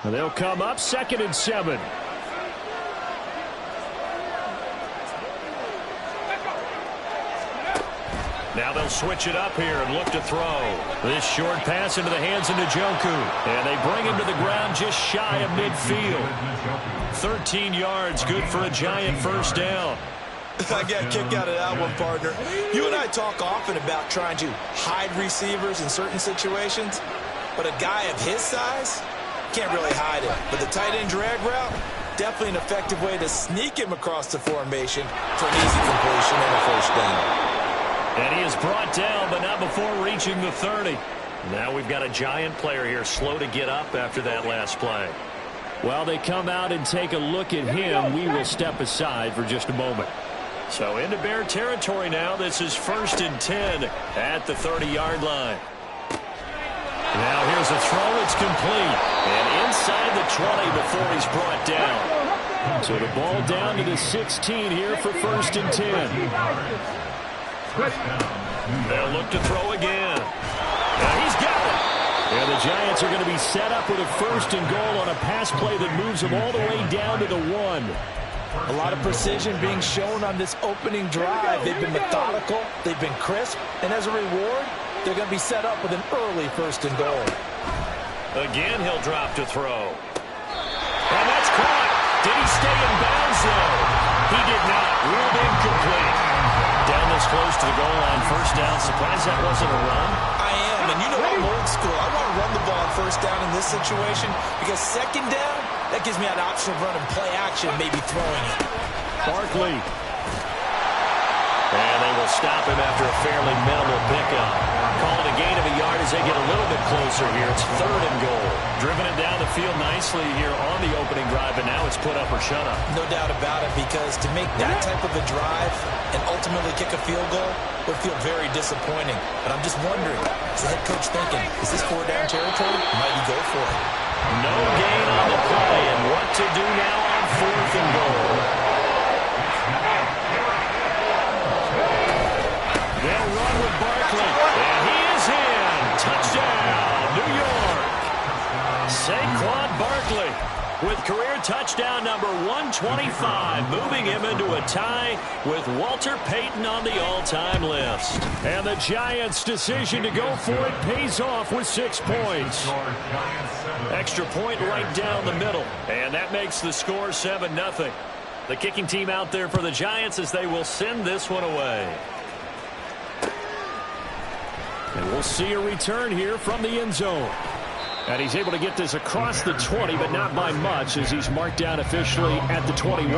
And they'll come up 2nd and 7. Now they'll switch it up here and look to throw. This short pass into the hands of Njoku. And they bring him to the ground just shy of midfield. 13 yards, good for a Giant first down. I got a kick out of that one, partner. You and I talk often about trying to hide receivers in certain situations, but a guy of his size can't really hide it. But the tight end drag route, definitely an effective way to sneak him across the formation for an easy completion and a first down. And he is brought down, but not before reaching the 30. Now we've got a Giant player here slow to get up after that last play. While they come out and take a look at him, we will step aside for just a moment. So into Bear territory now. This is 1st and 10 at the 30-yard line. Now here's a throw. It's complete. And inside the 20 before he's brought down. So the ball down to the 16 here for 1st and 10. They'll look to throw again. And he's got it. And the Giants are going to be set up with a 1st and goal on a pass play that moves them all the way down to the 1. A lot of precision being shown on this opening drive. They've been methodical, they've been crisp, and as a reward, they're going to be set up with an early 1st and goal. Again, he'll drop to throw. And that's caught. Did he stay in bounds, though? He did not. Ruled incomplete. Down this close to the goal line, 1st down. Surprised that wasn't a run? I am, and you know I'm old school. I want to run the ball on 1st down in this situation because 2nd down, that gives me an option of running play action, maybe throwing it. Barkley. And they will stop him after a fairly minimal pickup. Calling a gain of a yard as they get a little bit closer here. It's 3rd and goal. Driven it down the field nicely here on the opening drive, and now it's put up or shut up. No doubt about it, because to make that type of a drive and ultimately kick a field goal would feel very disappointing. But I'm just wondering, is the head coach thinking, is this 4-down territory? Might he go for it? No gain on the play, and what to do now on 4th and goal. They'll run with Barkley, and he is in. Touchdown, New York. Saquon Barkley with career touchdown number 125, moving him into a tie with Walter Payton on the all-time list. And the Giants' decision to go for it pays off with 6 points. Extra point right down the middle, and that makes the score 7-0. The kicking team out there for the Giants as they will send this one away. And we'll see a return here from the end zone. And he's able to get this across the 20, but not by much, as he's marked down officially at the 21.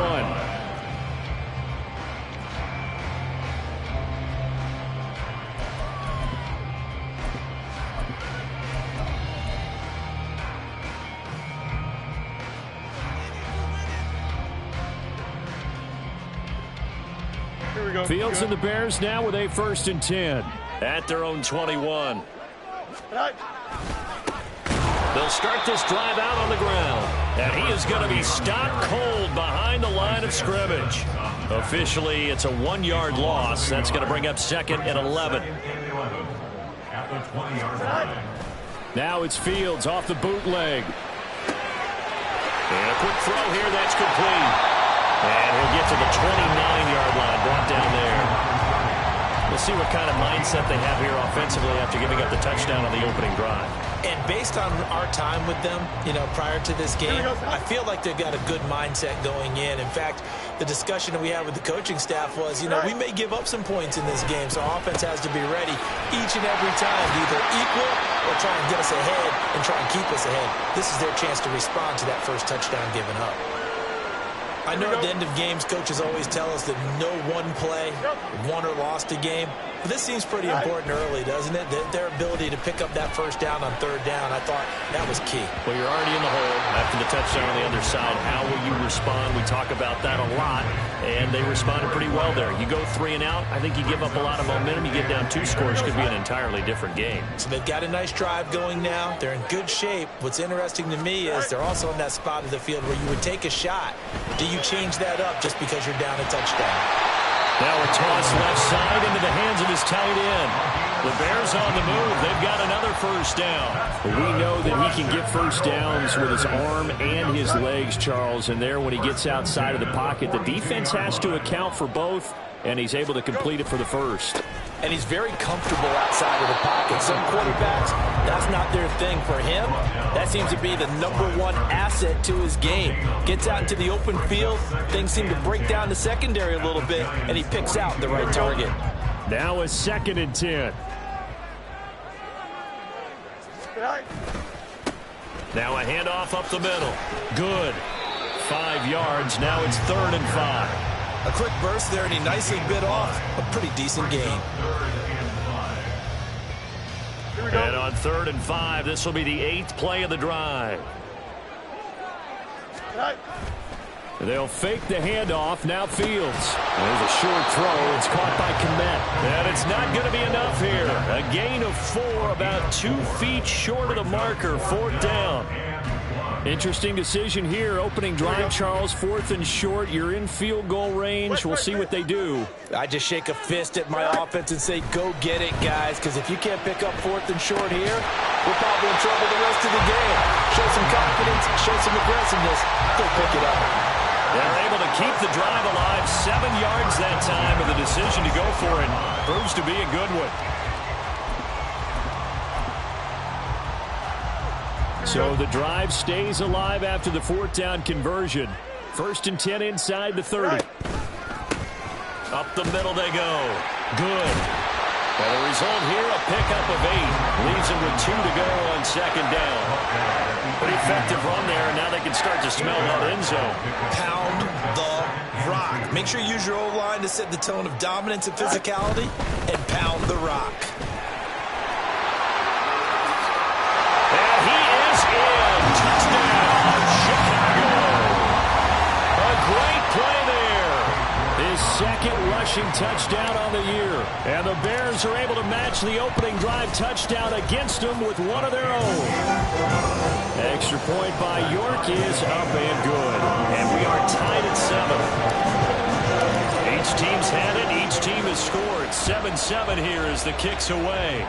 Here we go. Fields and the Bears now with a 1st and 10 at their own 21. They'll start this drive out on the ground. And he is going to be stopped cold behind the line of scrimmage. Officially, it's a 1-yard loss. That's going to bring up 2nd and 11. Now it's Fields off the bootleg. And a quick throw here. That's complete. And he'll get to the 29-yard line, brought down there. We'll see what kind of mindset they have here offensively after giving up the touchdown on the opening drive. And based on our time with them, prior to this game, I feel like they've got a good mindset going in. In fact, the discussion that we had with the coaching staff was, we may give up some points in this game, so our offense has to be ready each and every time to either equal or try and get us ahead and try and keep us ahead. This is their chance to respond to that first touchdown given up. I know at the end of games, coaches always tell us that no one play won or lost a game. But this seems pretty important early, doesn't it? Their ability to pick up that first down on 3rd down, I thought that was key. Well, you're already in the hole after the touchdown on the other side. How will you respond? We talk about that a lot, and they responded pretty well there. You go 3 and out, I think you give up a lot of momentum. You get down 2 scores, could be an entirely different game. So they've got a nice drive going now. They're in good shape. What's interesting to me is they're also in that spot of the field where you would take a shot. Do you change that up just because you're down a touchdown? Now a toss left side into the hands of his tight end. The Bears on the move. They've got another first down. We know that he can get first downs with his arm and his legs, Charles. And there, when he gets outside of the pocket, the defense has to account for both, and he's able to complete it for the first. And he's very comfortable outside of the pocket. Some quarterbacks, that's not their thing. For him, that seems to be the #1 asset to his game. Gets out into the open field, things seem to break down the secondary a little bit, and he picks out the right target. Now a 2nd and 10. Now a handoff up the middle. Good. 5 yards. Now it's 3rd and 5. A quick burst there, and he nicely bit off a pretty decent gain. And on 3rd and 5, this will be the 8th play of the drive. They'll fake the handoff. Now Fields. There's a short throw. It's caught by Kmet. And it's not going to be enough here. A gain of 4, about 2 feet short of the marker. 4th down. Interesting decision here. Opening drive, Charles. 4th and short. You're in field goal range. We'll see what they do. I just shake a fist at my offense and say, go get it, guys, because if you can't pick up 4th and short here, we're probably in trouble the rest of the game. Show some confidence, show some aggressiveness, go pick it up. They're able to keep the drive alive. 7 yards that time, and the decision to go for it proves to be a good one. So the drive stays alive after the 4th down conversion. 1st and 10 inside the 30. Up the middle they go. Good. And the result here, a pickup of 8. Leaves them with 2 to go on 2nd down. Pretty effective run there, and now they can start to smell that end zone. Pound the rock. Make sure you use your O-line to set the tone of dominance and physicality, and pound the rock. And he is in. Touchdown, Chicago. A great play there. His 2nd rushing touchdown on the year. And the Bears are able to match the opening drive touchdown against them with one of their own. Extra point by York is up and good. And we are tied at 7. Each team's had it. Each team has scored. 7-7 here as the kick's away.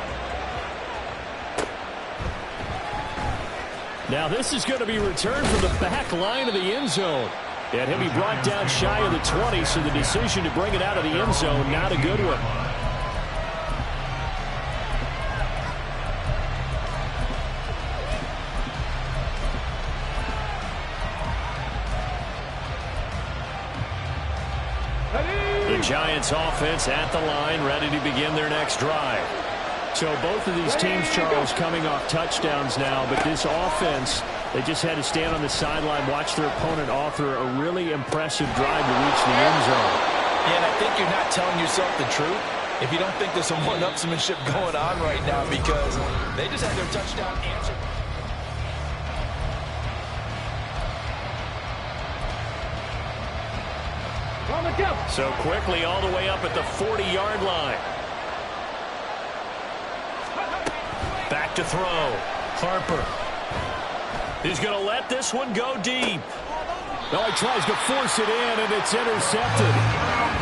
Now this is going to be returned from the back line of the end zone. And he'll be brought down shy of the 20, so the decision to bring it out of the end zone, not a good one. The Giants offense at the line, ready to begin their next drive. So both of these teams, Charles, coming off touchdowns now, but this offense, they just had to stand on the sideline, watch their opponent author a really impressive drive to reach the end zone. Yeah, and I think you're not telling yourself the truth if you don't think there's some one-upsmanship going on right now, because they just had their touchdown answered. So quickly all the way up at the 40-yard line. Back to throw. Harper. He's going to let this one go deep. No, he tries to force it in, and it's intercepted.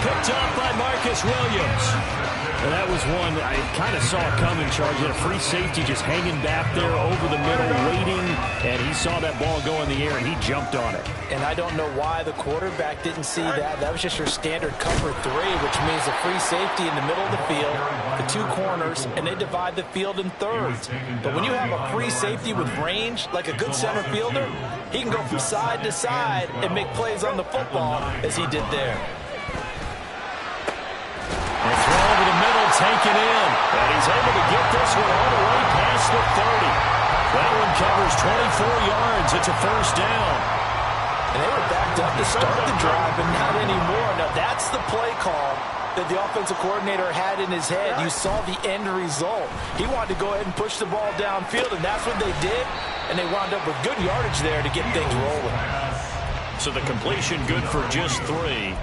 Picked up by Marcus Williams. And that was one I kind of saw coming, Charles. He had a free safety just hanging back there over the middle, waiting, and he saw that ball go in the air, and he jumped on it. And I don't know why the quarterback didn't see that. That was just your standard cover 3, which means a free safety in the middle of the field, the 2 corners, and they divide the field in thirds. But when you have a free safety with range, like a good center fielder, he can go from side to side and make plays on the football as he did there. A throw over the middle, taken in. And he's able to get this one all the way past the 30. That one covers 24 yards. It's a first down. And they were backed up to start the drive, but not anymore. Now, that's the play call that the offensive coordinator had in his head. You saw the end result. He wanted to go ahead and push the ball downfield, and that's what they did. And they wound up with good yardage there to get things rolling. So the completion good for just 3.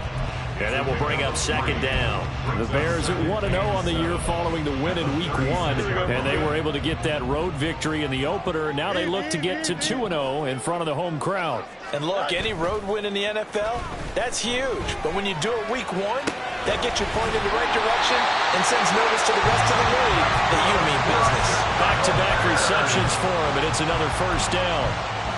And that will bring up second down. The Bears at 1-0 on the year following the win in Week 1. And they were able to get that road victory in the opener. Now they look to get to 2-0 in front of the home crowd. And look, any road win in the NFL, that's huge. But when you do it Week 1, that gets you pointed in the right direction and sends notice to the rest of the league receptions for him, and it's another first down.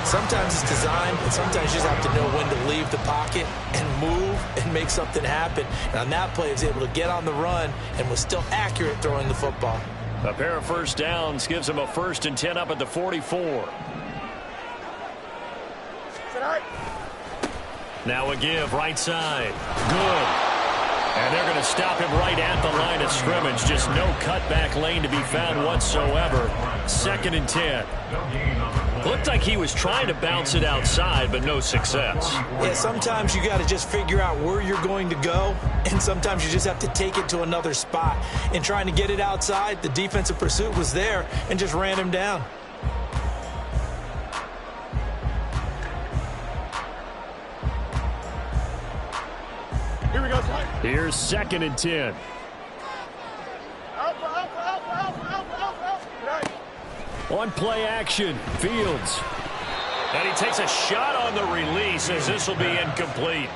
Sometimes it's designed, and sometimes you just have to know when to leave the pocket and move and make something happen. And on that play, he was able to get on the run and was still accurate throwing the football. A pair of first downs gives him a 1st and 10 up at the 44. Now a give right side. Good. And they're going to stop him right at the line of scrimmage. Just no cutback lane to be found whatsoever. 2nd and 10. Looked like he was trying to bounce it outside, but no success. Yeah, sometimes you got to just figure out where you're going to go, and sometimes you just have to take it to another spot. In trying to get it outside, the defensive pursuit was there and just ran him down. Here we go. Here's 2nd and 10. On play action, Fields. And he takes a shot on the release as this will be incomplete.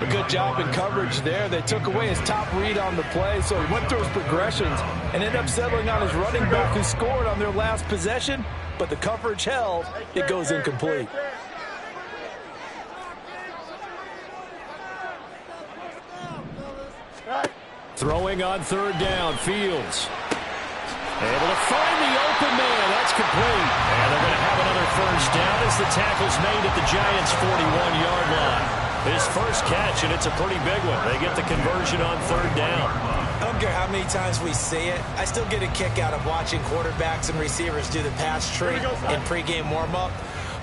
A good job in coverage there. They took away his top read on the play, so he went through his progressions and ended up settling on his running back who scored on their last possession, but the coverage held. It goes incomplete. Throwing on 3rd down, Fields. Able to find the open man. That's complete. And they're going to have another first down as the tackle's made at the Giants' 41-yard line. His first catch, and it's a pretty big one. They get the conversion on 3rd down. I don't care how many times we say it. I still get a kick out of watching quarterbacks and receivers do the pass tree in pregame warm-up.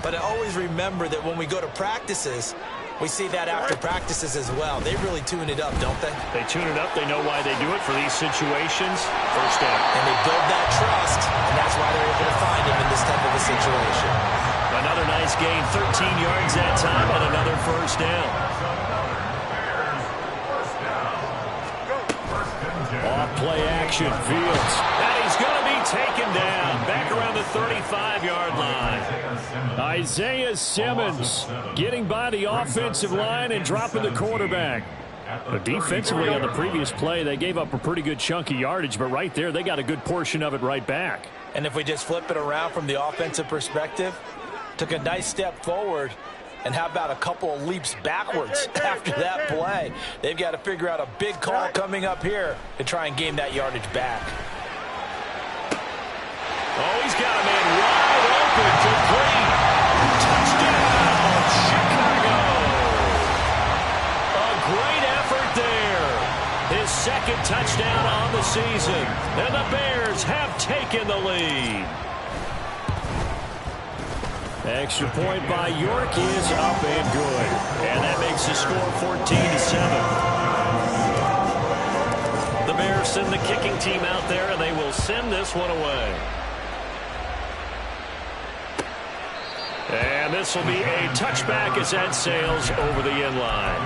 But I always remember that when we go to practices, we see that after practices as well. They really tune it up, don't they? They tune it up. They know why they do it for these situations. First down. And they build that trust, and that's why they're able to find him in this type of a situation. Another nice gain, 13 yards that time, and another first down. Off play action, Fields. And he's going to be taken down. Back around the 35-yard line. Isaiah Simmons getting by the offensive line and dropping the quarterback. But defensively on the previous play, they gave up a pretty good chunk of yardage, but right there, they got a good portion of it right back. And if we just flip it around from the offensive perspective, took a nice step forward, and how about a couple of leaps backwards after that play? They've got to figure out a big call coming up here to try and gain that yardage back. Oh, he's got a man wide open, complete. Touchdown, Chicago. A great effort there. His 2nd touchdown on the season. And the Bears have taken the lead. Extra point by York is up and good. And that makes the score 14-7. The Bears send the kicking team out there, and they will send this one away. And this will be a touchback as that sails over the end line.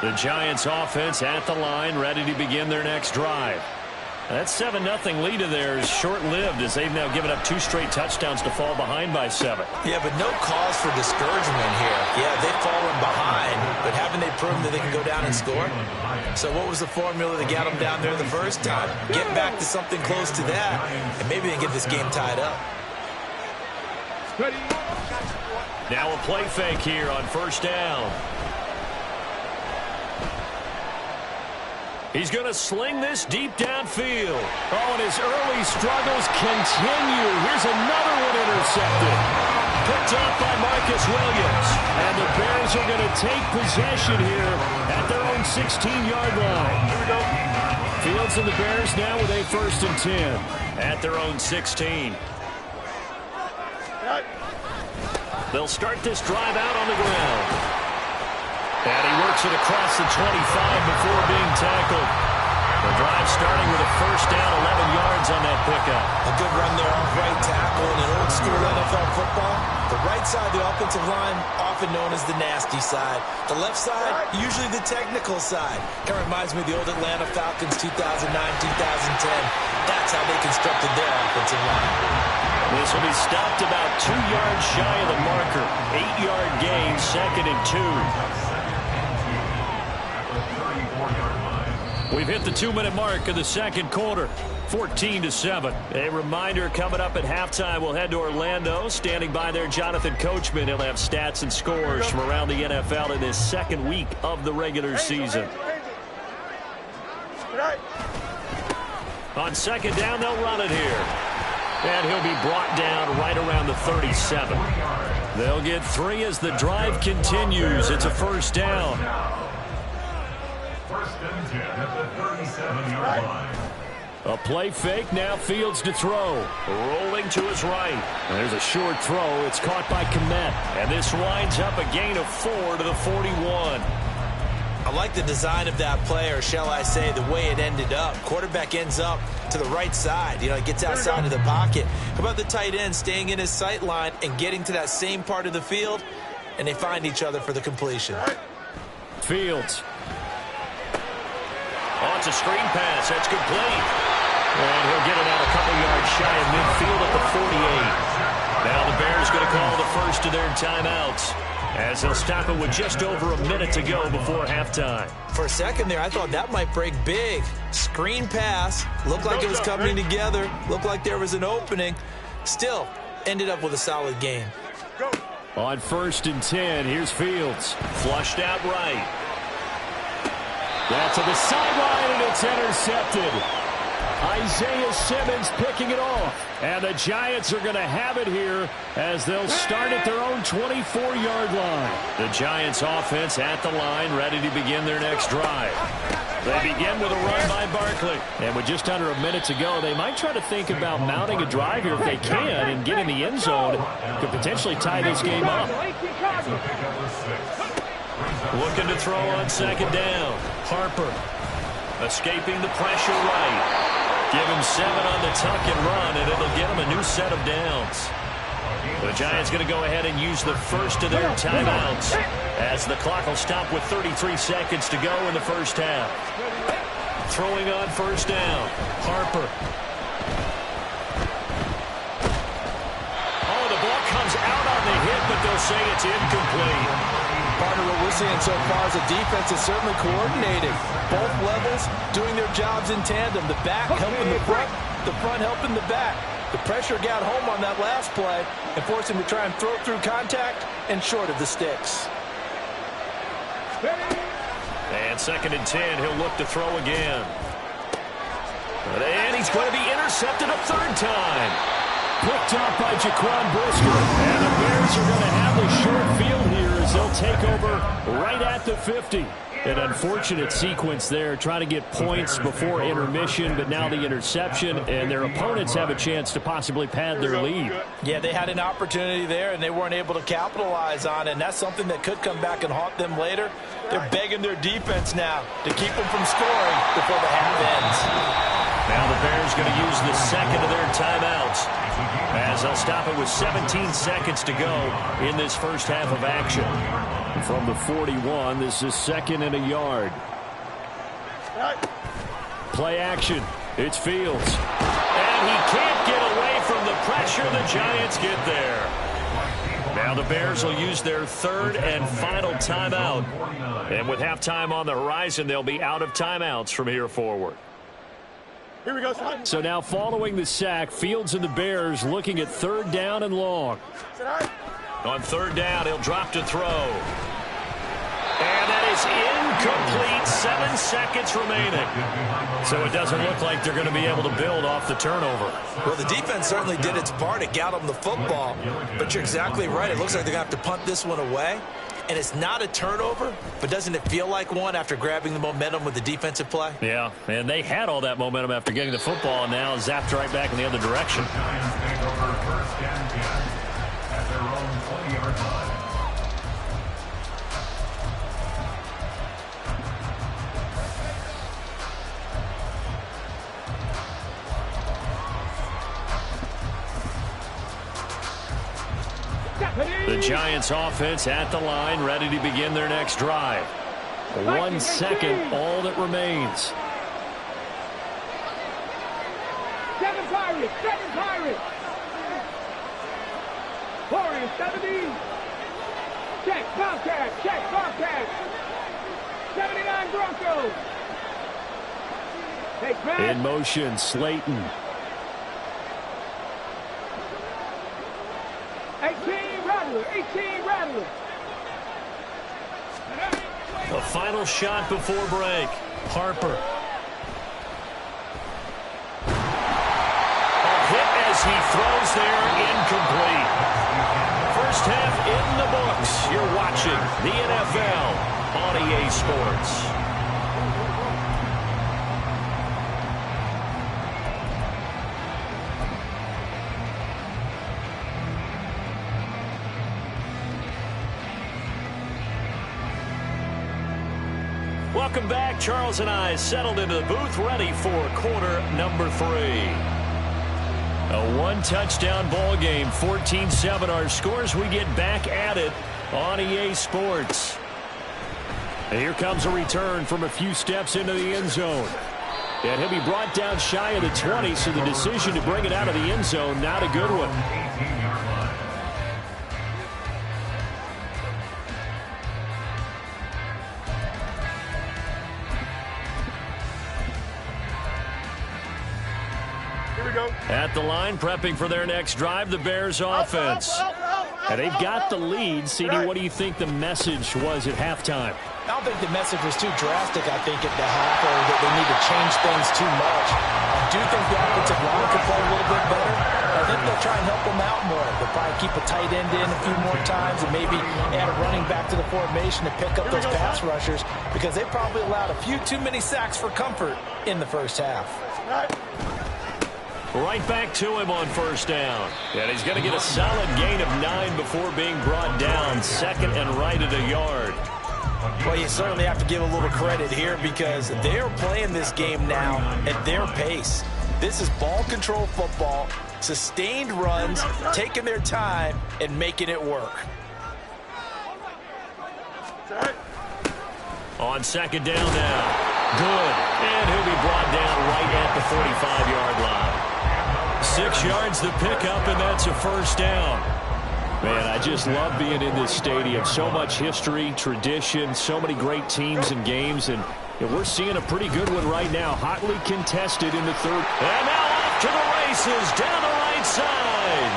The Giants offense at the line, ready to begin their next drive. That 7-0 lead of theirs short-lived as they've now given up 2 straight touchdowns to fall behind by 7. Yeah, but no cause for discouragement here. Yeah, they've fallen behind, but haven't they proven that they can go down and score? So what was the formula that got them down there the first time? Get back to something close to that, and maybe they can get this game tied up. Now a play fake here on 1st down. He's going to sling this deep downfield. Oh, and his early struggles continue. Here's another one intercepted. Picked up by Marcus Williams. And the Bears are going to take possession here at their own 16-yard line. Fields and the Bears now with a 1st and 10 at their own 16. They'll start this drive out on the ground. And he works it across the 25 before being tackled. The drive starting with a first down, 11 yards on that pickup. A good run there off right tackle in an old school NFL football. The right side of the offensive line, often known as the nasty side. The left side, usually the technical side. Kind of reminds me of the old Atlanta Falcons 2009-2010. That's how they constructed their offensive line. This will be stopped about 2 yards shy of the marker. 8-yard gain, 2nd and 2. We've hit the 2-minute mark of the second quarter. 14-7. A reminder, coming up at halftime, we'll head to Orlando. Standing by there, Jonathan Coachman. He'll have stats and scores from around the NFL in this second week of the regular season. On second down, they'll run it here. And he'll be brought down right around the 37. They'll get 3 as the drive continues. It's a first down. First and 10 at the 37-yard line. A play fake, now Fields to throw. Rolling to his right. There's a short throw. It's caught by Kmet. And this winds up a gain of 4 to the 41. I like the design of that play, or shall I say the way it ended up. Quarterback ends up to the right side. You know, it gets outside of the pocket. How about the tight end staying in his sight line and getting to that same part of the field, and they find each other for the completion. Fields. Oh, it's a screen pass. That's complete. And he'll get it out a couple yards shy of midfield at the 48. Now the Bears going to call the first of their timeouts, as they'll stop it with just over a minute to go before halftime. For a second there, I thought that might break big. Screen pass. Looked like it was coming together. Looked like there was an opening. Still, ended up with a solid game. On 1st and 10, here's Fields. Flushed out right. That's to the sideline, and it's intercepted. Isaiah Simmons picking it off. And the Giants are going to have it here as they'll start at their own 24-yard line. The Giants offense at the line, ready to begin their next drive. They begin with a run by Barkley. And with just under a minute to go, they might try to think about mounting a drive here if they can and get in the end zone. Could potentially tie this game up. Looking to throw on second down. Harper escaping the pressure right. Give him 7 on the tuck and run, and it'll get him a new set of downs. The Giants going to go ahead and use the first of their timeouts, as the clock will stop with 33 seconds to go in the first half. Throwing on first down. Harper. Oh, the ball comes out on the hit, but they'll say it's incomplete. Part of what we're seeing so far is the defense is certainly coordinated. Both levels doing their jobs in tandem. The back helping the front helping the back. The pressure got home on that last play and forced him to try and throw through contact and short of the sticks. And 2nd and 10, he'll look to throw again. And he's going to be intercepted a 3rd time. Picked up by Jaquan Brisker. And the Bears are going to have a short field here as they'll take over right at the 50. An unfortunate sequence there, trying to get points before intermission, but now the interception, and their opponents have a chance to possibly pad their lead. Yeah, they had an opportunity there, and they weren't able to capitalize on it, and that's something that could come back and haunt them later. They're begging their defense now to keep them from scoring before the half ends. Now the Bears going to use the second of their timeouts, as they'll stop it with 17 seconds to go in this first half of action. From the 41, this is 2nd and a yard. Play action. It's Fields. And he can't get away from the pressure. The Giants get there. Now the Bears will use their 3rd and final timeout. And with halftime on the horizon, they'll be out of timeouts from here forward. Here we go, son. So now following the sack, Fields and the Bears looking at 3rd down and long. On 3rd down, he'll drop to throw. And that is incomplete. 7 seconds remaining. So it doesn't look like they're going to be able to build off the turnover. Well, the defense certainly did its part. It got them the football. But you're exactly right. It looks like they're going to have to punt this one away. And it's not a turnover, but doesn't it feel like one after grabbing the momentum with the defensive play? Yeah, and they had all that momentum after getting the football, and now zapped right back in the other direction. At their own 20-yard line. The Giants offense at the line, ready to begin their next drive. 1 second, all that remains. 7 Pirates, 7 Pirates. Warriors, 70. Check, Bobcat, check, Bobcat. 79 Broncos. In motion, Slayton. 18 Rattler. 18 Rattler. The final shot before break. Harper. A hit as he throws there, incomplete. First half in the books. You're watching the NFL on EA Sports. Welcome back. Charles and I settled into the booth, ready for quarter number 3. A one-touchdown ball game, 14-7 our scores. We get back at it on EA Sports. And here comes a return from a few steps into the end zone. And he'll be brought down shy of the 20, so the decision to bring it out of the end zone, not a good one. At the line, prepping for their next drive, the Bears offense. And they've got the lead. CD, what do you think the message was at halftime? I don't think the message was too drastic, I think, at the half, or that they need to change things too much. I do think the offensive line could play a little bit better. I think they'll try and help them out more. They'll probably keep a tight end in a few more times and maybe add a running back to the formation to pick up those pass rushers, because they probably allowed a few too many sacks for comfort in the first half. Right back to him on first down. And he's going to get a solid gain of 9 before being brought down. Second and right at a yard. Well, you certainly have to give a little credit here, because they're playing this game now at their pace. This is ball control football, sustained runs, taking their time and making it work. On second down now. Good. And he'll be brought down right at the 45-yard line. 6 yards the pickup, and that's a first down. Man, I just love being in this stadium. So much history, tradition, so many great teams and games, and we're seeing a pretty good one right now. Hotly contested in the third. And now off to the races down the right side.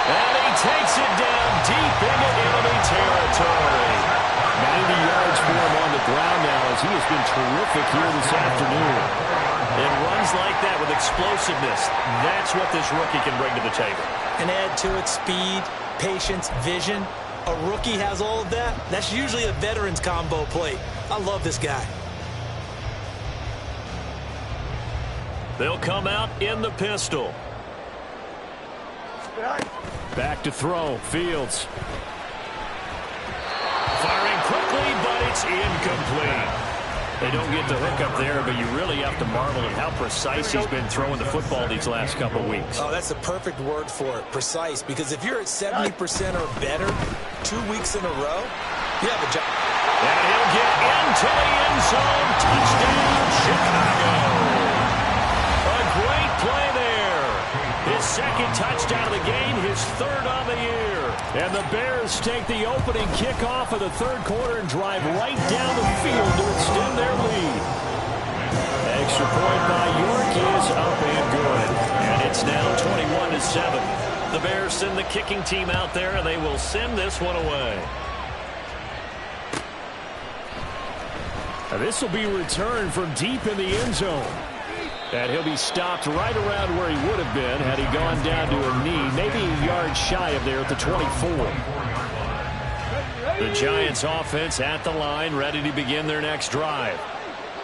And he takes it down deep into enemy territory. 90 yards for him on the ground now, as he has been terrific here this afternoon. And runs like that with explosiveness, that's what this rookie can bring to the table. And add to it speed, patience, vision. A rookie has all of that. That's usually a veteran's combo plate. I love this guy. They'll come out in the pistol. Back to throw, Fields. Firing quickly, but it's incomplete. They don't get the hook up there, but you really have to marvel at how precise he's been throwing the football these last couple weeks. Oh, that's the perfect word for it, precise, because if you're at 70% or better 2 weeks in a row, you have a job. And he'll get into the end zone. Touchdown, Chicago. A great play there. His second touchdown of the game, his third on the year. And the Bears take the opening kickoff of the third quarter and drive right down the field to extend their lead. Extra point by York is up and good. And it's now 21-7. The Bears send the kicking team out there, and they will send this one away. And this will be returned from deep in the end zone. And he'll be stopped right around where he would have been had he gone down to a knee, maybe a yard shy of there at the 24. The Giants offense at the line, ready to begin their next drive.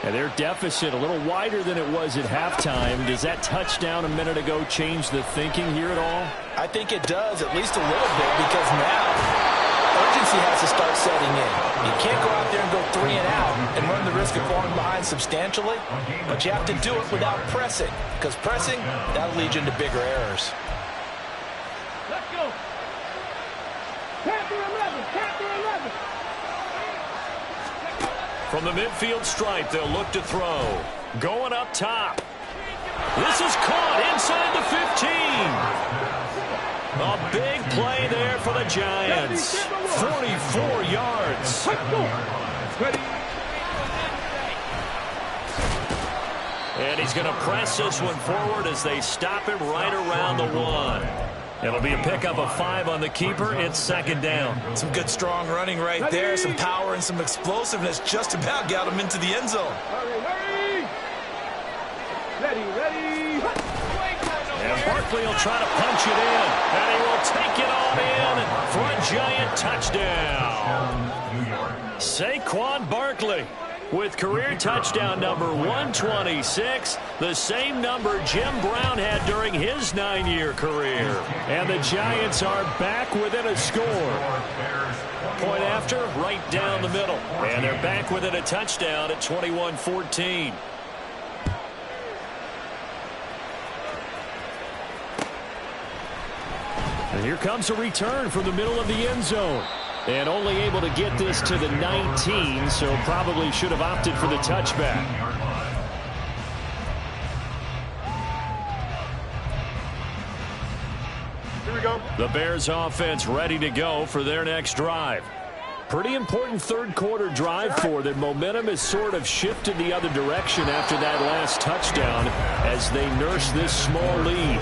And their deficit a little wider than it was at halftime. Does that touchdown a minute ago change the thinking here at all? I think it does, at least a little bit, because now urgency has to start setting in. You can't go out there and go 3 and out and run the risk of falling behind substantially, but you have to do it without pressing, because pressing, that'll lead you into bigger errors. Let's go. Panther 11. Panther 11. From the midfield stripe, they'll look to throw. Going up top. This is caught inside the 15. A big play there for the Giants. 44 yards. And he's going to press this one forward as they stop him right around the 1. It'll be a pickup of 5 on the keeper. It's second down. Some good, strong running right there. Some power and some explosiveness just about got him into the end zone. Ready. And Barkley will try to punch it in. And he will take it on in for a Giant touchdown. Saquon Barkley with career touchdown number 126, the same number Jim Brown had during his 9-year career. And the Giants are back within a score. Point after, right down the middle. And they're back within a touchdown at 21-14. And here comes a return from the middle of the end zone. And only able to get this to the 19, so probably should have opted for the touchback. Here we go. The Bears offense ready to go for their next drive. Pretty important third quarter drive for them. Momentum has sort of shifted the other direction after that last touchdown as they nurse this small lead.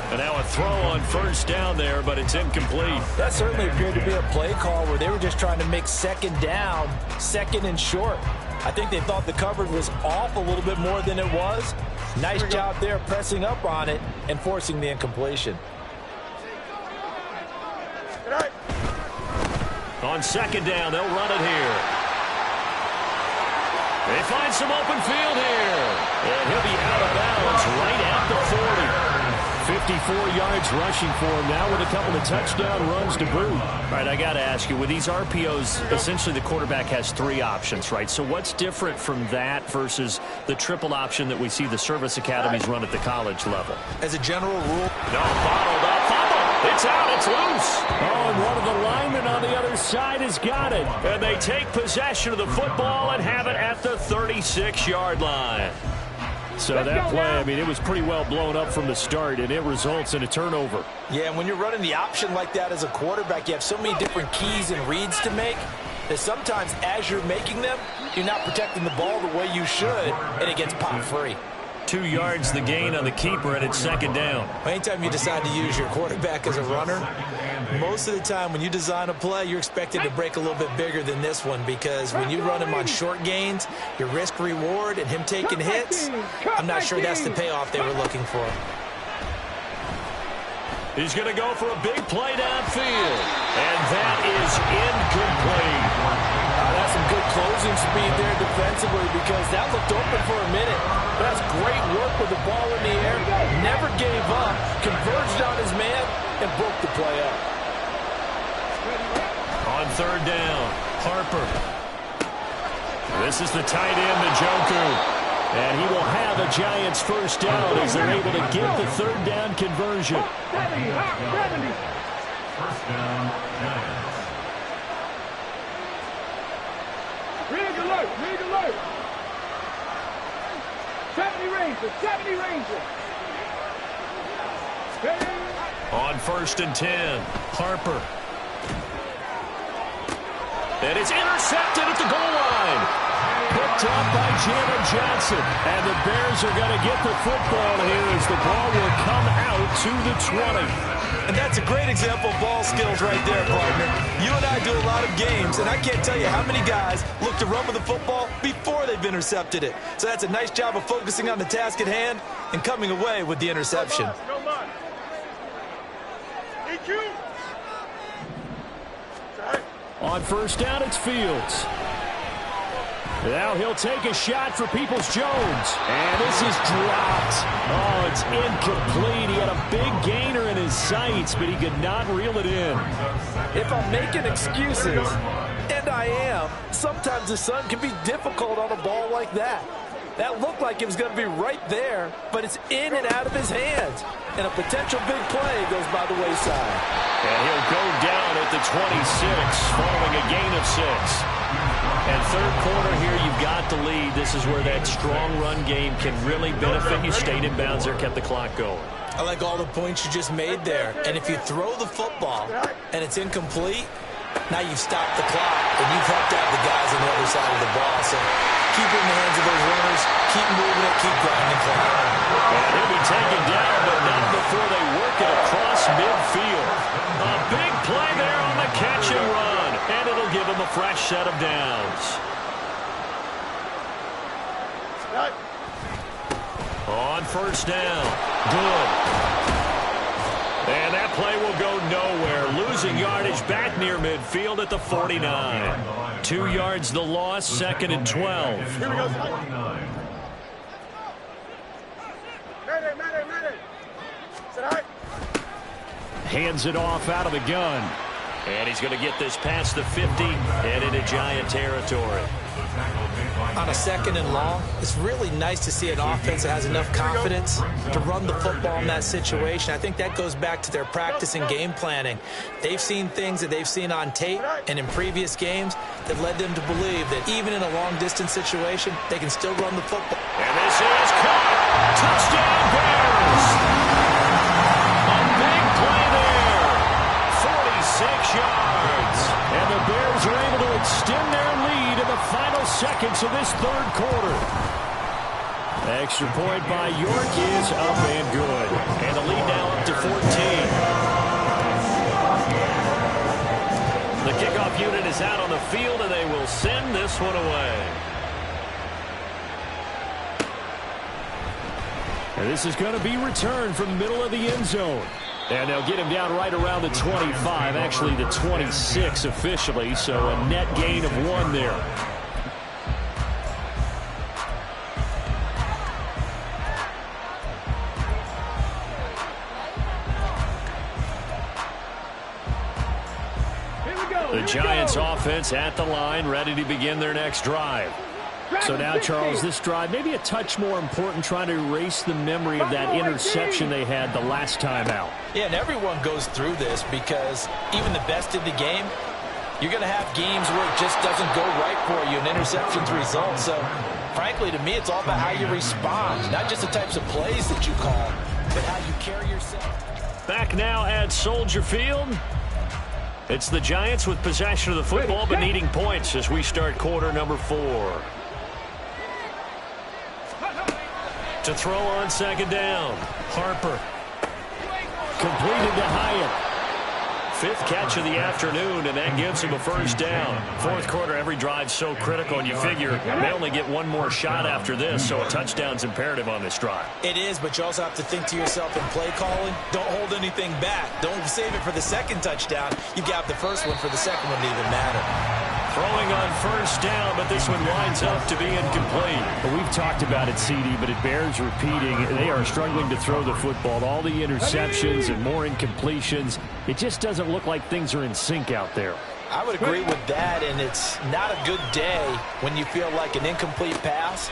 And now a throw on first down there, but it's incomplete. That certainly appeared to be a play call where they were just trying to make second down, second and short. I think they thought the coverage was off a little bit more than it was. Nice job there pressing up on it and forcing the incompletion. On second down, they'll run it here. They find some open field here. And he'll be out of bounds right at the 40. 54 yards rushing for him now with a couple of touchdown runs to boot. All right, I got to ask you, with these RPOs, essentially the quarterback has 3 options, right? So what's different from that versus the triple option that we see the service academies run at the college level? As a general rule, No, bottled up. Fumble. It's out. It's loose. Oh, and one of the linemen on the other side has got it. And they take possession of the football and have it at the 36-yard line. So that play, I mean, it was pretty well blown up from the start, and it results in a turnover. yeah, and when you're running the option like that as a quarterback, you have so many different keys and reads to make that sometimes as you're making them, you're not protecting the ball the way you should, and it gets popped free. 2 yards the gain on the keeper, and it's second down. Anytime you decide to use your quarterback as a runner, most of the time when you design a play, you're expected to break a little bit bigger than this one, because when you run him on short gains, your risk reward and him taking hits, I'm not sure that's the payoff they were looking for. He's going to go for a big play downfield, and that is incomplete. That's some good closing speed there defensively, because that looked open for a minute. But that's great work with the ball in the air. Never gave up, converged on his man, and broke the play up. On third down, Harper. This is the tight end, Njoku. And he will have a Giants first down as they're able to get the third down conversion. 70. First down, Giants. Rig alert. 70 Ranger. On first and 10, Harper. And it's intercepted at the goal line. Picked up by Chandler Johnson. And the Bears are going to get the football here as the ball will come out to the 20. And that's a great example of ball skills right there, partner. You and I do a lot of games, and I can't tell you how many guys look to run with the football before they've intercepted it. So that's a nice job of focusing on the task at hand and coming away with the interception. No mud. EQ. On first down, it's Fields. Now he'll take a shot for Peoples-Jones. And this is dropped. Oh, it's incomplete. He had a big gainer in his sights, but he could not reel it in. If I'm making excuses, and I am, sometimes the sun can be difficult on a ball like that. That looked like it was going to be right there, but it's in and out of his hands. And a potential big play goes by the wayside. And he'll go down at the 26, following a gain of 6. And third quarter here, you've got the lead. This is where that strong run game can really benefit you. Stayed in bounds there, kept the clock going. I like all the points you just made there. And if you throw the football and it's incomplete, now you've stopped the clock and you've helped out the guys on the other side of the ball. So keep it in the hands of those runners, keep moving it, keep grinding clock. And he'll be taken down, but not before they work it across midfield. A big play there on the catch and run, and it'll give him a fresh set of downs. On first down. Good. And that play will go nowhere. Losing yardage back near midfield at the 49. 2 yards the loss, 2nd and 12. Here we go. Hands it off out of the gun. And he's going to get this past the 50 and into Giant territory. On a 2nd and long, it's really nice to see an offense that has enough confidence to run the football in that situation. I think that goes back to their practice and game planning. They've seen things that they've seen on tape and in previous games that led them to believe that even in a long-distance situation, they can still run the football. And this is caught. Touchdown, Bears. A big play there. 46 yards. And the Bears are able to extend their lead in the final seconds of this 3rd quarter. Extra point by York is up and good. And the lead now up to 14. The kickoff unit is out on the field, and they will send this one away. And this is going to be returned from the middle of the end zone. And they'll get him down right around the 25, actually the 26 officially, so a net gain of 1 there. The Giants offense at the line, ready to begin their next drive. So now, Charles, this drive maybe a touch more important, trying to erase the memory of that interception they had the last time out. Yeah, and everyone goes through this because even the best in the game, you're going to have games where it just doesn't go right for you, and interceptions result. So, frankly, to me, it's all about how you respond, not just the types of plays that you call, but how you carry yourself. Back now at Soldier Field. It's the Giants with possession of the football, but needing points as we start quarter number 4. To throw on 2nd down. Harper. Completed to Hyatt. 5th catch of the afternoon, and that gives him a first down. 4th quarter, every drive's so critical, and you figure they only get one more shot after this, so a touchdown's imperative on this drive. It is, but you also have to think to yourself in play calling, don't hold anything back. Don't save it for the 2nd touchdown. You got the first one for the 2nd one to even matter. Throwing on first down, but this one winds up to be incomplete. Well, we've talked about it, CD, but it bears repeating. They are struggling to throw the football. All the interceptions and more incompletions. It just doesn't look like things are in sync out there. I would agree with that, and it's not a good day when you feel like an incomplete pass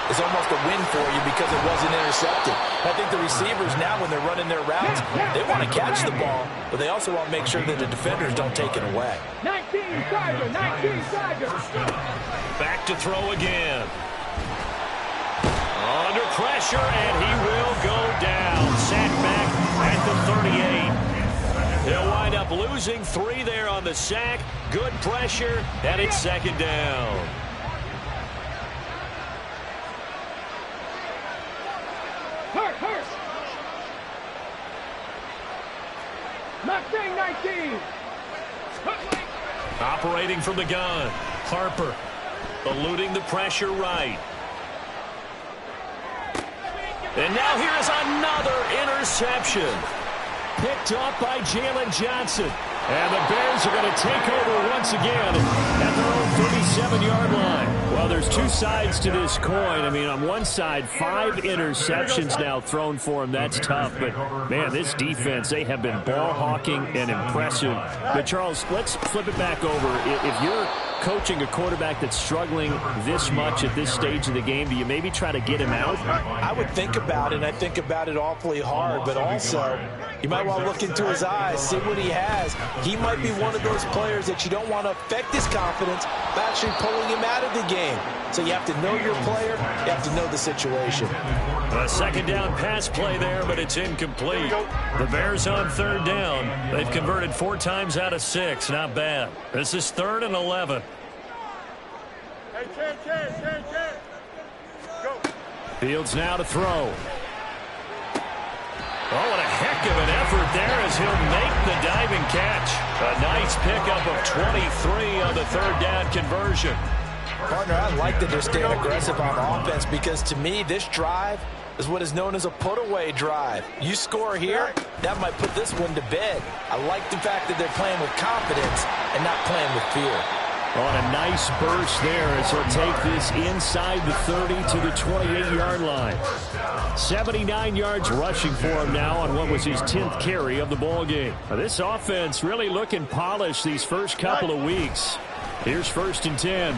is almost a win for you because it wasn't intercepted. I think the receivers now, when they're running their routes, they want to catch the ball, but they also want to make sure that the defenders don't take it away. 19 Tiger, 19 Tiger. Back to throw again. Under pressure, and he will go down. Sacked back at the 38. They'll wind up losing 3 there on the sack. Good pressure, and it's 2nd down. Hurt. 19. Operating from the gun. Harper eluding the pressure right. And now here is another interception. Picked off by Jalen Johnson. And the Bears are going to take over once again at their own 37-yard line. Well, there's 2 sides to this coin. I mean, on one side, 5 interceptions now thrown for him. That's tough. But, man, this defense, they have been ball hawking and impressive. But, Charles, let's flip it back over. If you're coaching a quarterback that's struggling this much at this stage of the game, do you maybe try to get him out? I would think about it, and I think about it awfully hard. But also, you might want to look into his eyes, see what he has. He might be one of those players that you don't want to affect his confidence by actually pulling him out of the game. So you have to know your player. You have to know the situation. A 2nd down pass play there, but it's incomplete. The Bears on 3rd down. They've converted 4 times out of 6. Not bad. This is 3rd and 11. Hey, Chen. Go. Fields now to throw. Oh, what a heck of an effort there as he'll make the diving catch. A nice pickup of 23 on the third down conversion. Partner, I like that they're staying aggressive on offense because to me, this drive is what is known as a put-away drive. You score here, that might put this one to bed. I like the fact that they're playing with confidence and not playing with fear. On a nice burst there as he'll take this inside the 30 to the 28-yard line. 79 yards rushing for him now on what was his 10th carry of the ballgame. This offense really looking polished these first couple of weeks. Here's 1st and 10.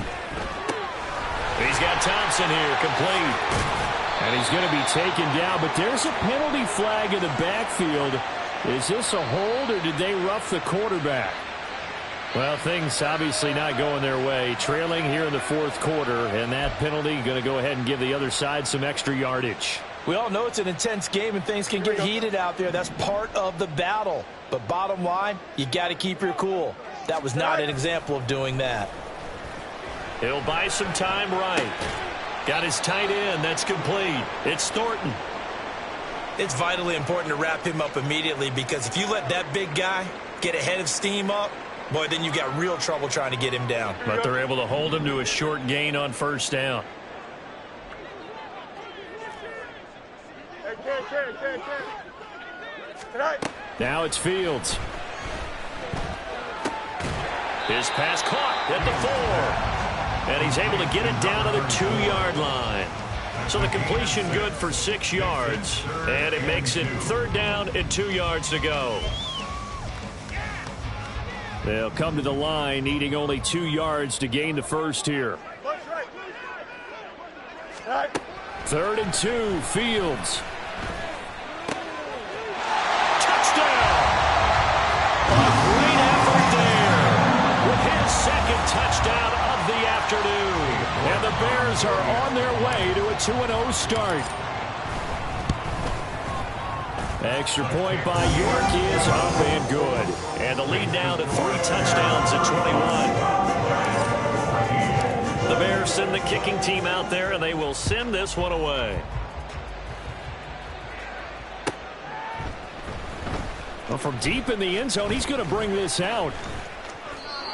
He's got Thompson here, complete. And he's going to be taken down, but there's a penalty flag in the backfield. Is this a hold or did they rough the quarterback? Well, things obviously not going their way. Trailing here in the 4th quarter, and that penalty going to go ahead and give the other side some extra yardage. We all know it's an intense game and things can get heated out there. That's part of the battle. But bottom line, you got to keep your cool. That was not an example of doing that. He'll buy some time right. Got his tight end. That's complete. It's Thornton. It's vitally important to wrap him up immediately because if you let that big guy get a head of steam up, boy, then you got real trouble trying to get him down. But they're able to hold him to a short gain on 1st down. Now it's Fields. His pass caught at the 4. And he's able to get it down to the 2-yard line. So the completion good for 6 yards. And it makes it 3rd down and 2 yards to go. They'll come to the line needing only 2 yards to gain the first here. 3rd and 2, Fields. Touchdown! A great effort there with his 2nd touchdown of the afternoon. And the Bears are on their way to a 2-0 start. Extra point by York is up and good. And the lead now to 3 touchdowns at 21. The Bears send the kicking team out there, and they will send this one away. Well, from deep in the end zone, he's going to bring this out.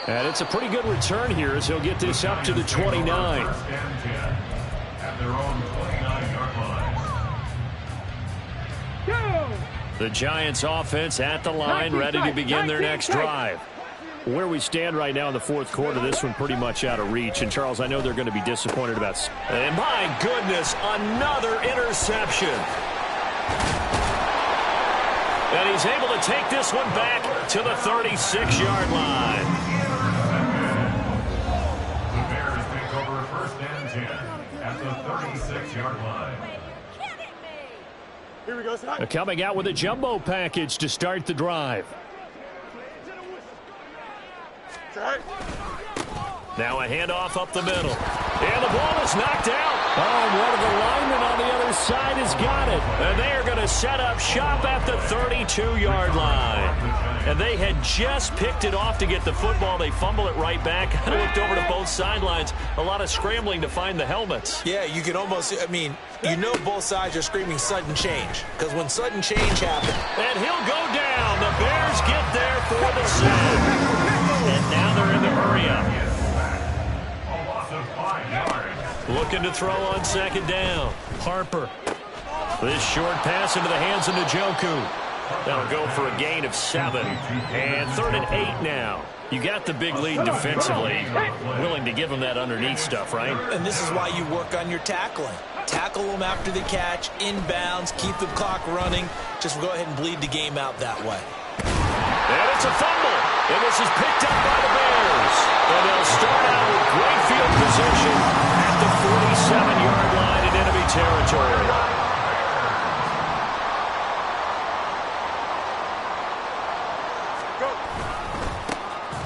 And it's a pretty good return here as he'll get this up to the 29. At their own 29-yard line. The Giants offense at the line, ready to begin their next drive. Where we stand right now in the 4th quarter, this one pretty much out of reach. And, Charles, I know they're going to be disappointed about... And my goodness, another interception. And he's able to take this one back to the 36-yard line. The Bears take over 1st and 10 at the 36-yard line. Here we go, son. Coming out with a jumbo package to start the drive. Now a handoff up the middle. And the ball is knocked out. Oh, one of the linemen on the other side has got it. And they are going to set up shop at the 32-yard line. And they had just picked it off to get the football. They fumble it right back. I looked over to both sidelines. A lot of scrambling to find the helmets. Yeah, you can almost, I mean, you know both sides are screaming sudden change. Because when sudden change happens. And he'll go down. The Bears get there for the sack. And now they're in the hurry-up. A loss of 5 yards. Looking to throw on 2nd down. Harper. This short pass into the hands of Njoku. That'll go for a gain of 7. And 3rd and 8 now. You got the big lead defensively. Willing to give them that underneath stuff, right? And this is why you work on your tackling. Tackle them after the catch, inbounds, keep the clock running. Just go ahead and bleed the game out that way. And it's a fumble. And this is picked up by the Bears. And they'll start out with great field position at the 47-yard line in enemy territory.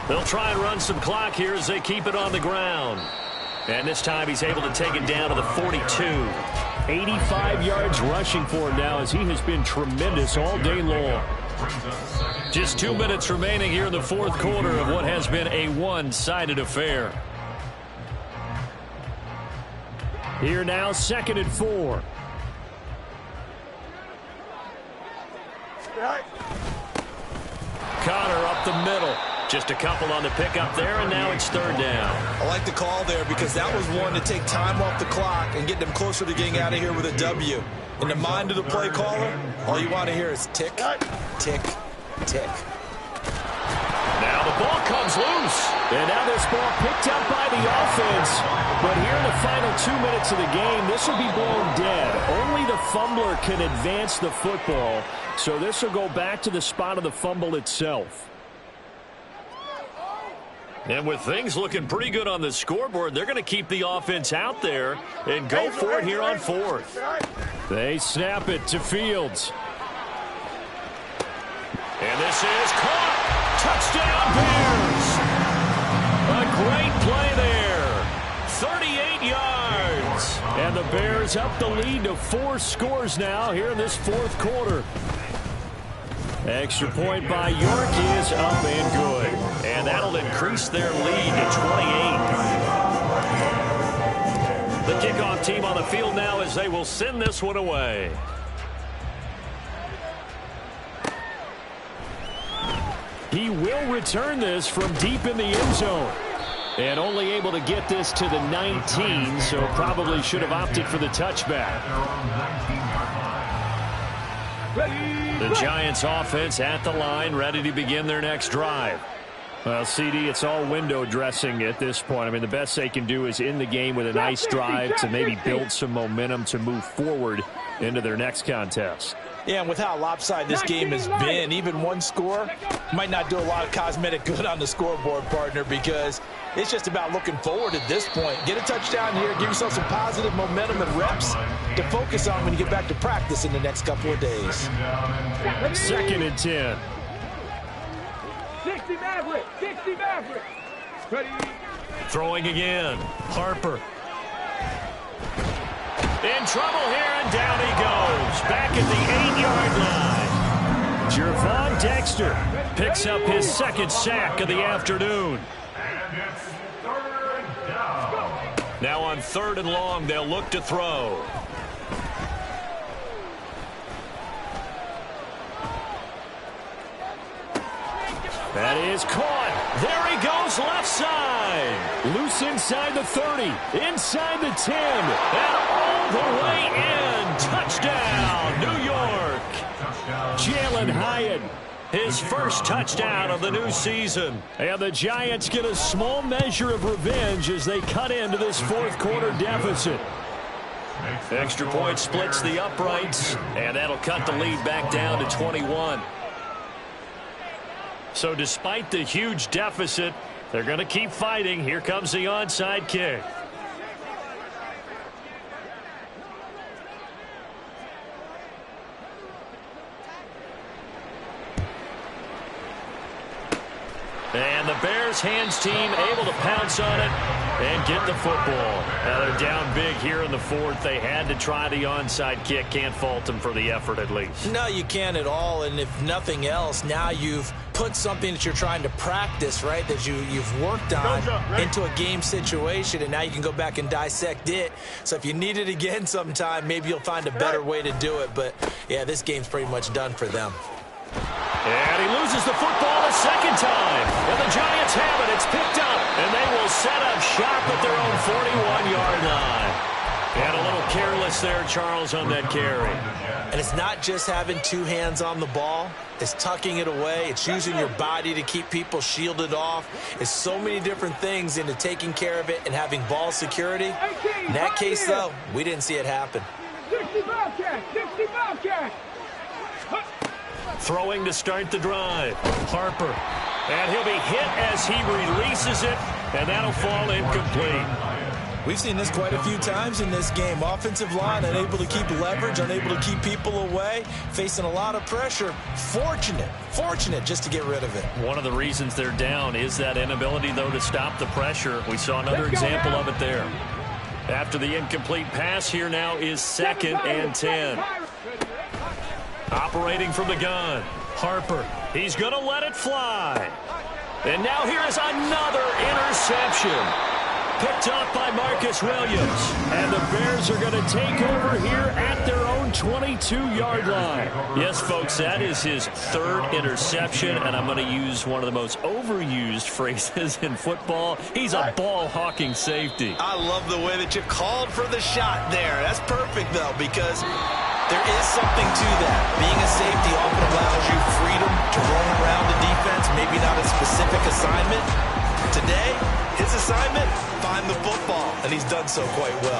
They'll try and run some clock here as they keep it on the ground. And this time he's able to take it down to the 42. 85 yards rushing for him now as he has been tremendous all day long. Just 2 minutes remaining here in the 4th quarter of what has been a one-sided affair. Here now, 2nd and 4. Connor up the middle. Just a couple on the pickup there, and now it's 3rd down. I like the call there because that was one to take time off the clock and get them closer to getting out of here with a W. In the mind of the play caller, all you want to hear is tick, tick, tick. Now the ball comes loose. And now this ball picked up by the offense. But here in the final 2 minutes of the game, this will be blown dead. Only the fumbler can advance the football. So this will go back to the spot of the fumble itself. And with things looking pretty good on the scoreboard, they're going to keep the offense out there and go for it here on 4th. They snap it to Fields. And this is caught. Touchdown, Bears. A great play there. 38 yards. And the Bears up the lead to 4 scores now here in this 4th quarter. Extra point by York is up and good. And that'll increase their lead to 28. The kickoff team on the field now as they will send this one away. He will return this from deep in the end zone. And only able to get this to the 19, so probably should have opted for the touchback. The Giants offense at the line, ready to begin their next drive. Well, CD, it's all window dressing at this point. I mean, the best they can do is end the game with a nice drive to maybe build some momentum to move forward into their next contest. Yeah, and with how lopsided this game has been, even one score might not do a lot of cosmetic good on the scoreboard, partner, because it's just about looking forward at this point. Get a touchdown here, give yourself some positive momentum and reps to focus on when you get back to practice in the next couple of days. 2nd and 10. 60 Maverick, 60 Maverick. Ready. Throwing again. Harper. In trouble here, and down he goes. Back at the 8-yard line. Gervon Dexter Picks up his 2nd sack of the afternoon. And it's 3rd down. Now on 3rd and long, they'll look to throw. That is caught. There he goes, left side. Loose inside the 30, inside the 10. And all the way in. Touchdown, New York. Jalen Hyatt. His first touchdown of the new season. And the Giants get a small measure of revenge as they cut into this 4th quarter deficit. Extra point splits the uprights, and that'll cut the lead back down to 21. So despite the huge deficit, they're going to keep fighting. Here comes the onside kick. And the Bears hands team able to pounce on it and get the football. Now they're down big here in the 4th. They had to try the onside kick. Can't fault them for the effort at least. No, you can't at all. And if nothing else, now you've put something that you're trying to practice, right, that you've worked on into a game situation, and now you can go back and dissect it. So if you need it again sometime, maybe you'll find a better way to do it. But, yeah, this game's pretty much done for them. And he loses the football a 2nd time. And the Giants have it. It's picked up. And they will set up shop at their own 41-yard line. And a little careless there, Charles, on that carry. And it's not just having 2 hands on the ball. It's tucking it away. It's using your body to keep people shielded off. It's so many different things into taking care of it and having ball security. In that case, though, we didn't see it happen. 60 Bobcat, 60 Bobcat. Throwing to start the drive. Harper. And he'll be hit as he releases it, and that'll fall incomplete. We've seen this quite a few times in this game. Offensive line unable to keep leverage, unable to keep people away, facing a lot of pressure. Fortunate just to get rid of it. One of the reasons they're down is that inability, though, to stop the pressure. We saw another example of it there. After the incomplete pass, here now is 2nd and 10. Operating from the gun, Harper. He's going to let it fly. And now here is another interception. Picked off by Marcus Williams. And the Bears are going to take over here at their own 22-yard line. Yes, folks, that is his third interception, and I'm going to use one of the most overused phrases in football. He's a ball-hawking safety. I love the way that you called for the shot there. That's perfect, though, because there is something to that. Being a safety often allows you freedom to roam around the defense, maybe not a specific assignment. Today, his assignment, find the football, and he's done so quite well.